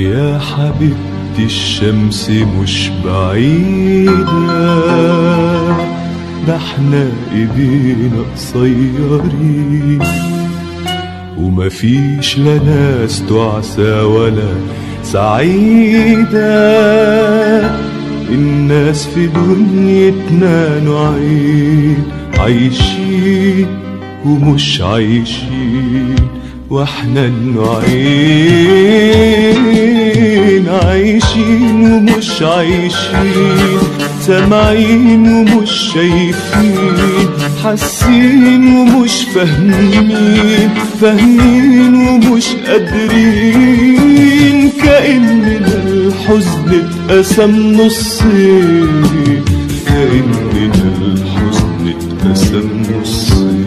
ويا حبيبتي الشمس مش بعيدة، ده احنا ايدينا قصيرين، ومفيش لا ناس تعسى ولا سعيدة، الناس في دنيتنا نوعين، عايشين ومش عايشين، واحنا النوعين، عايشين ومش عايشين، سامعين ومش شايفين، حاسين ومش فاهمين، فاهمين ومش قادرين، كأننا الحزن اتقسم نصين، كأننا الحزن اتقسم نصين.